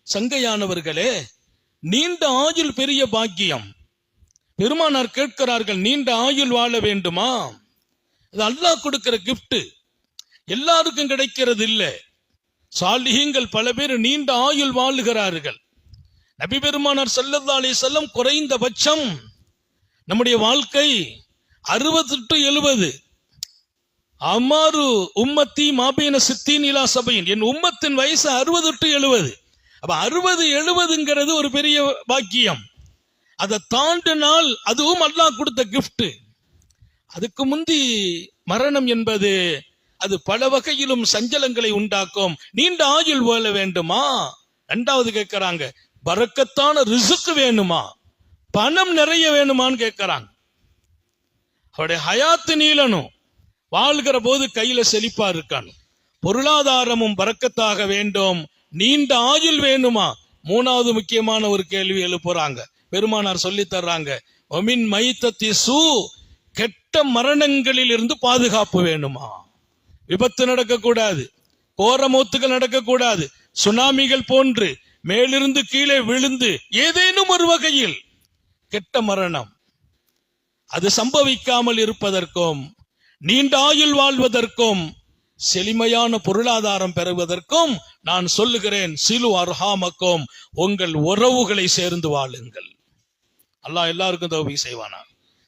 சங்கையானவர்களே, நீண்ட ஆயுள் பெரிய பாக்கியம். பெருமானார் கேட்கிறார்கள், நீண்ட ஆயுள் வாழ வேண்டுமா? அது அல்லாஹ் கொடுக்கிற கிஃப்ட், எல்லாருக்கும் கிடைக்கிறது இல்ல. சாலிஹீன்கள் பல பேர் நீண்ட ஆயுள் வாழுகிறார்கள். நபி பெருமானார் ஸல்லல்லாஹு அலைஹி வஸல்லம் குறைந்தபட்சம் நம்முடைய வாழ்க்கை 60 to 70. அமாரு உம்மத்தி மாபீன சித்தீன் இலா சபையின், என் உம்மத்தின் வயசு 60 to 70. அப்ப 60-70ங்கிறது ஒரு பெரிய பாக்கியம். அதை தாண்டினால் அதுவும் அல்லாஹ் கொடுத்த கிஃப்ட். அதுக்கு முந்தி மரணம் என்பது அது பல வகையிலும் சஞ்சலங்களை உண்டாக்கும். நீண்ட ஆயுள் வாழ வேண்டுமா? இரண்டாவது கேட்கிறாங்க, பரக்கத்தான ரிஸ்க் வேணுமா, பணம் நிறைய வேணுமான்னு கேட்கிறாங்க. அவருடைய ஹயாத்து நீளனும், வாழ்கிற போது கையில செழிப்பா இருக்கானும், பொருளாதாரமும் பரக்கத்தாக வேண்டும், நீண்ட ஆயுள் வேணுமா? மூணாவது முக்கியமான ஒரு கேள்வி எழுப்புறாங்க. பெருமானார் சொல்லி தர்றாங்க, ஒமின் மைத்தத்தி சூ, கெட்ட மரணங்களில் இருந்து பாதுகாப்பு வேணுமா? விபத்து நடக்கக்கூடாது, கோரமூத்துகள் நடக்கக்கூடாது, சுனாமிகள் போன்று மேலிருந்து கீழே விழுந்து ஏதேனும் ஒரு வகையில் கெட்ட மரணம் அது சம்பவிக்காமல் இருப்பதற்கும், நீண்ட ஆயுள் வாழ்வதற்கும், செழிமையான பொருளாதாரம் பெறுவதற்கும் நான் சொல்லுகிறேன், சிலு அர்ஹாமக்கும், உங்கள் உறவுகளை சேர்ந்து வாழுங்கள். அல்லாஹ் எல்லாருக்கும் தௌஃபீக் செய்வானா.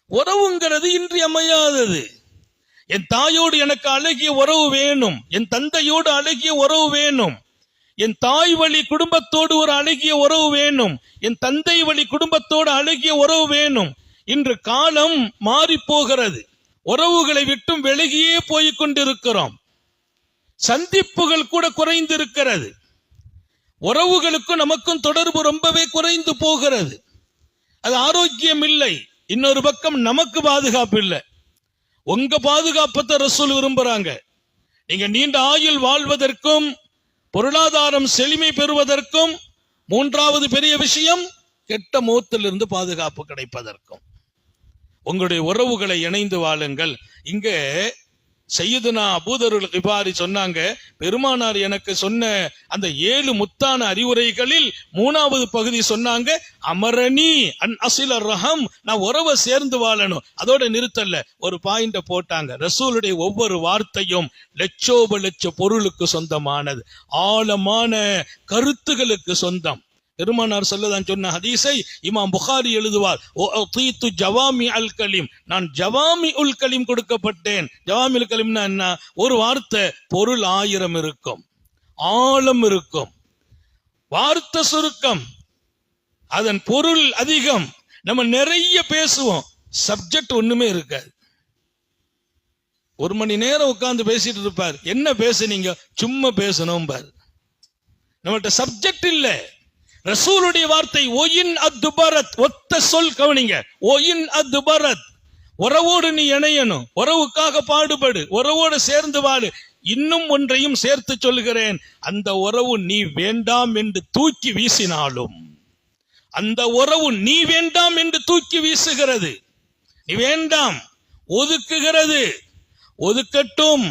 உறவுங்கிறது இன்றியமையாதது. என் தாயோடு எனக்கு அழகிய உறவு வேணும், என் தந்தையோடு அழகிய உறவு வேணும், என் தாய் வழி குடும்பத்தோடு ஒரு அழகிய உறவு வேணும், என் தந்தை வழி குடும்பத்தோடு அழகிய உறவு வேணும். இன்று காலம் மாறி போகிறது, உறவுகளை விட்டும் விலகியே போய் கொண்டிருக்கிறோம். சந்திப்புகள் கூட குறைந்திருக்கிறது, உறவுகளுக்கும் நமக்கும் தொடர்பு ரொம்பவே குறைந்து போகிறது. அது ஆரோக்கியம் இல்லை. இன்னொரு பக்கம் நமக்கு பாதுகாப்பு இல்லை. உங்க பாதுகாப்பத்தை ரசூல் விரும்புறாங்க. நீங்க நீண்ட ஆயுள் வாழ்வதற்கும் பொருளாதாரம் செழுமை பெறுவதற்கும் மூன்றாவது பெரிய விஷயம் கெட்ட மௌத்திலிருந்து பாதுகாப்பு கிடைப்பதற்கும் உங்களுடைய உறவுகளை இணைந்து வாழுங்கள். இங்க சையதுனா அபூதருல் கிபாரி சொன்னாங்க, பெருமானார் எனக்கு சொன்ன அந்த 7 முத்தான அறிவுரைகளில் 3வது பகுதி சொன்னாங்க, அமரணி அன் அசில ரஹம், நான் உறவை சேர்ந்து வாழணும். அதோட நிறுத்தல, ஒரு பாயிண்ட போட்டாங்க. ரசூலுடைய ஒவ்வொரு வார்த்தையும் லட்சோப லட்ச பொருளுக்கு சொந்தமானது, ஆழமான கருத்துகளுக்கு சொந்தம். பெருமானார் சொல்லதான் சொன்ன ஹதீஸை இமாம் புகாரி எழுதுவார், ஜவாமி அல் கலீம், நான் ஜவாமி உல் கலீம் கொடுக்கப்பட்டேன். ஜவாமி உல் கலீம்னா என்ன? ஒரு வார்த்தை பொருள் 1000 இருக்கும், ஆழம் இருக்கும். வார்த்தை சுருக்கம், அதன் பொருள் அதிகம். நம்ம நிறைய பேசுவோம், சப்ஜெக்ட் ஒண்ணுமே இருக்காது. 1 மணி நேரம் உட்கார்ந்து பேசிட்டு இருப்பார், என்ன பேசுனீங்க? சும்மா பேசணும் பார். நம்மகிட்ட சப்ஜெக்ட் இல்ல. ரசூலுடைய வார்த்தை ஒயின் அத்துபரத், ஒத்த சொல் கவனிங்க, ஒயின் அத்துபரத், உறவோடு நீ இணையணும், உறவுக்காக பாடுபடு, உறவோடு சேர்ந்து வாழு. இன்னும் ஒன்றையும் சேர்த்து சொல்கிறேன், அந்த உறவு நீ வேண்டாம் என்று தூக்கி வீசினாலும், அந்த உறவு நீ வேண்டாம் என்று தூக்கி வீசுகிறது, நீ வேண்டாம் ஒதுக்குகிறது, ஒதுக்கட்டும்,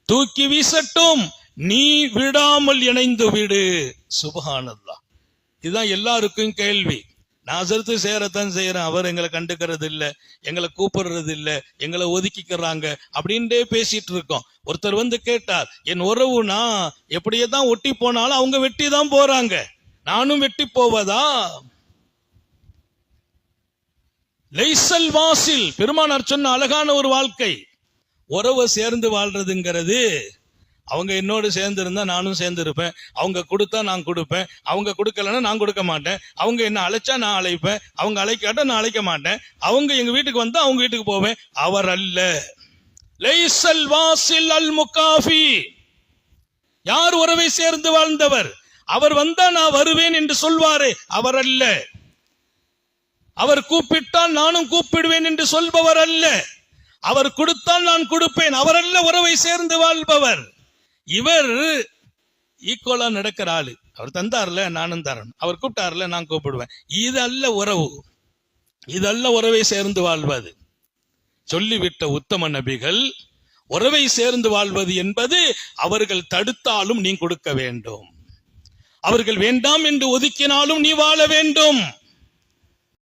தூக்கி வீசட்டும், நீ விடாமல் இணைந்து விடு. சுப்ஹானல்லாஹ். இதுதான் எல்லாருக்கும் கேள்வி. நான் சேர்த்து சேரத்தான் செய்யறேன், அவர் எங்களை கண்டுக்கிறது இல்ல, எங்களை கூப்பிடுறது இல்ல, எங்களை ஒதுக்கிக்கிறாங்க அப்படின்ட்டே பேசிட்டு இருக்கோம். ஒருத்தர் வந்து கேட்டார், என் உறவுனா எப்படியே தான் ஒட்டி போனாலும் அவங்க வெட்டி தான் போறாங்க, நானும் வெட்டி போவதா? லைசல் வாசில், பெருமானார் சொன்ன அழகான ஒரு வாழ்க்கை. உறவை சேர்ந்து வாழ்றதுங்கிறது, அவங்க என்னோடு சேர்ந்து இருந்தா நானும் சேர்ந்து இருப்பேன், அவங்க கொடுத்தா நான் கொடுப்பேன், அவங்க கொடுக்கலன்னா நான் கொடுக்க மாட்டேன், அவங்க என்ன அழைச்சா நான் அழைப்பேன், அவங்க அழைக்காட்டா நான் அழைக்க மாட்டேன், அவங்க எங்க வீட்டுக்கு வந்தா அவங்க வீட்டுக்கு போவேன். அவர் அல்ல. லைசல் வாசில் அல் முகாஃபி, யார் உறவை சேர்ந்து வாழ்ந்தவர்? அவர் வந்தா நான் வருவேன் என்று சொல்வாரே, அவர் அல்ல. அவர் கூப்பிட்டால் நானும் கூப்பிடுவேன் என்று சொல்பவர் அல்ல. அவர் கொடுத்தால் நான் கொடுப்பேன், அவர் அல்ல உறவை சேர்ந்து வாழ்பவர். இவர் ஈக்குவலா நடக்கிற ஆளு. அவர் தந்தார்ல நானும் தரணும், அவர் கூப்பிட்டார்ல நான் கூப்பிடுவேன். இதல்ல உறவு, இதல்ல உறவை சேர்ந்து வாழ்வது. சொல்லிவிட்ட உத்தம நபிகள், உறவை சேர்ந்து வாழ்வது என்பது அவர்கள் தடுத்தாலும் நீ கொடுக்க வேண்டும், அவர்கள் வேண்டாம் என்று ஒதுக்கினாலும் நீ வாழ வேண்டும்.